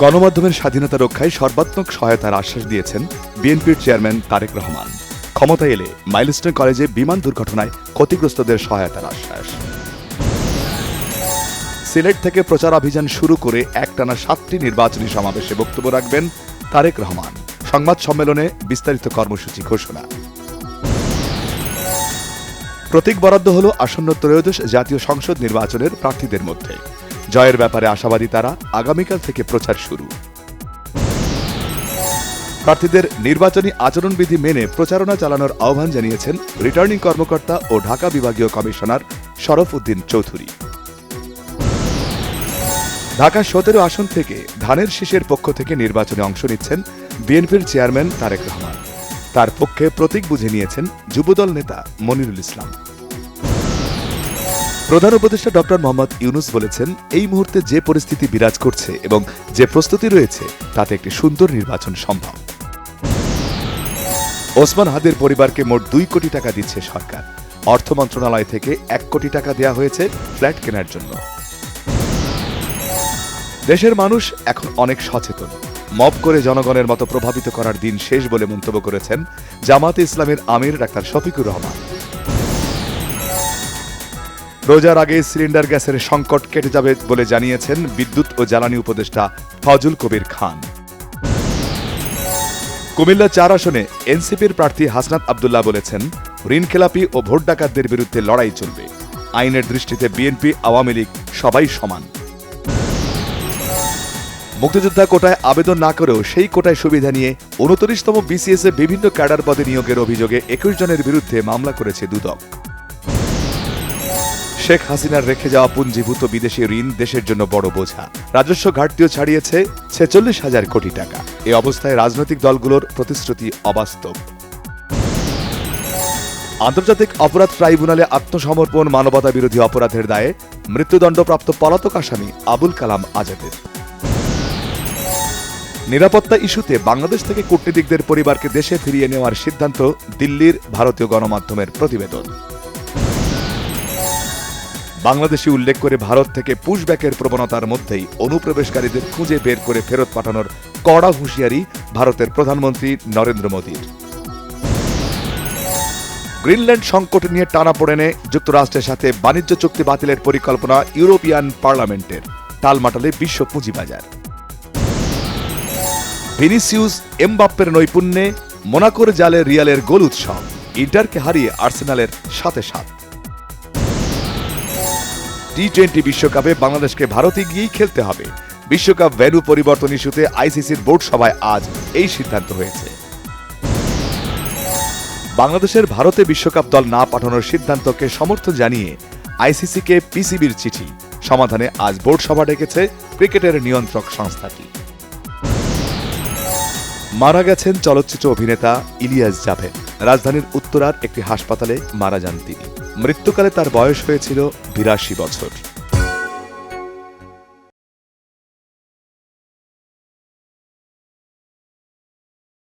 গণমাধ্যমের স্বাধীনতা রক্ষায় সর্বাত্মক সহায়তার আশ্বাস দিয়েছেন বিএনপির চেয়ারম্যান তারেক রহমান। ক্ষমতায় এলে মাইলস্টোন কলেজে বিমান দুর্ঘটনায় ক্ষতিগ্রস্তদের সহায়তার আশ্বাস। সিলেট থেকে প্রচারাভিযান শুরু করে একটানা 7টি নির্বাচনী সমাবেশে বক্তব্য রাখবেন তারেক রহমান। সংবাদ সম্মেলনে বিস্তারিত কর্মসূচি ঘোষণা। প্রতীক বরাদ্দ হল আসন্ন ত্রয়োদশ জাতীয় সংসদ নির্বাচনের প্রার্থীদের মধ্যে। জয়ের ব্যাপারে আশাবাদী তারা। আগামীকাল থেকে প্রচার শুরু। প্রার্থীদের নির্বাচনী আচরণবিধি মেনে প্রচারণা চালানোর আহ্বান জানিয়েছেন রিটার্নিং কর্মকর্তা ও ঢাকা বিভাগীয় কমিশনার শরফ উদ্দিন চৌধুরী। ঢাকা 17 আসন থেকে ধানের শীষের পক্ষ থেকে নির্বাচনে অংশ নিচ্ছেন বিএনপির চেয়ারম্যান তারেক রহমান। তার পক্ষে প্রতীক বুঝে নিয়েছেন যুবদল নেতা মনিরুল ইসলাম। প্রধান উপদেষ্টা ডক্টর মোহাম্মদ ইউনুস বলেছেন, এই মুহূর্তে যে পরিস্থিতি বিরাজ করছে এবং যে প্রস্তুতি রয়েছে তাতে একটি সুন্দর নির্বাচন সম্ভব। ওসমান হাদির পরিবারকে মোট 2 কোটি টাকা দিচ্ছে সরকার। অর্থ মন্ত্রণালয় থেকে 1 কোটি টাকা দেওয়া হয়েছে ফ্ল্যাট কেনার জন্য। দেশের মানুষ এখন অনেক সচেতন। মব করে জনগণের মতো প্রভাবিত করার দিন শেষ বলে মন্তব্য করেছেন জামাতে ইসলামের আমির ডাক্তার শফিকুর রহমান। রোজার আগে সিলিন্ডার গ্যাসের সংকট কেটে যাবে বলে জানিয়েছেন বিদ্যুৎ ও জ্বালানি উপদেষ্টা ফজল কবির খান। কুমিল্লা 4 আসনে এনসিপির প্রার্থী হাসনাত আব্দুল্লাহ বলেছেন, ঋণখেলাপি ও ভোট ডাকাতদের বিরুদ্ধে লড়াই চলবে। আইনের দৃষ্টিতে বিএনপি, আওয়ামী লীগ সবাই সমান। মুক্তিযোদ্ধা কোটায় আবেদন না করেও সেই কোটায় সুবিধা নিয়ে 29তম বিসিএস এ বিভিন্ন ক্যাডার পদে নিয়োগের অভিযোগে 21 জনের বিরুদ্ধে মামলা করেছে দুদক। শেখ হাসিনার রেখে যাওয়া পুঞ্জীভূত বিদেশি ঋণ দেশের জন্য বড় বোঝা। রাজস্ব ঘাটতিও ছাড়িয়েছে 46,000 কোটি টাকা। এ অবস্থায় রাজনৈতিক দলগুলোর প্রতিশ্রুতি অবাস্তব। আন্তর্জাতিক অপরাধ ট্রাইব্যুনালে আত্মসমর্পণ মানবতা বিরোধী অপরাধের দায়ে মৃত্যুদণ্ডপ্রাপ্ত পলাতক আসামি আবুল কালাম আজাদের। নিরাপত্তা ইস্যুতে বাংলাদেশ থেকে কূটনীতিকদের পরিবারকে দেশে ফিরিয়ে নেওয়ার সিদ্ধান্ত দিল্লির ভারতীয় গণমাধ্যমের প্রতিবেদন। বাংলাদেশে উল্লেখ করে ভারত থেকে পুশব্যাকের প্রবণতার মধ্যেই অনুপ্রবেশকারীদের খুঁজে বের করে ফেরত পাঠানোর কড়া হুঁশিয়ারি ভারতের প্রধানমন্ত্রী নরেন্দ্র মোদীর। গ্রিনল্যান্ড সংকট নিয়ে টানাপোড়েনে যুক্তরাষ্ট্রের সাথে বাণিজ্য চুক্তি বাতিলের পরিকল্পনা ইউরোপিয়ান পার্লামেন্টের। টালমাটালে বিশ্ব পুঁজিবাজার। ভিনিসিয়াস এমবাপ্পের নৈপুণ্যে মোনাকোর জালে রিয়ালের গোল উৎসব। ইন্টারকে হারিয়ে আর্সেনালের 7-7। টি-20 বিশ্বকাপে বাংলাদেশকে ভারতে গিয়েই খেলতে হবে। বিশ্বকাপ ভেন্যু পরিবর্তন ইস্যুতে আইসিসির বোর্ড সভায় আজ এই সিদ্ধান্ত হয়েছে। বাংলাদেশের ভারতে বিশ্বকাপ দল না পাঠানোর সিদ্ধান্তকে সমর্থন জানিয়ে আইসিসিকে পিসিবির চিঠি। সমাধানে আজ বোর্ড সভা ডেকেছে ক্রিকেটের নিয়ন্ত্রক সংস্থাটি। মারা গেছেন চলচ্চিত্র অভিনেতা ইলিয়াস জাভেদ। রাজধানীর উত্তরার একটি হাসপাতালে মারা যান তিনি। মৃত্যুকালে তার বয়স হয়েছিল 82 বছর।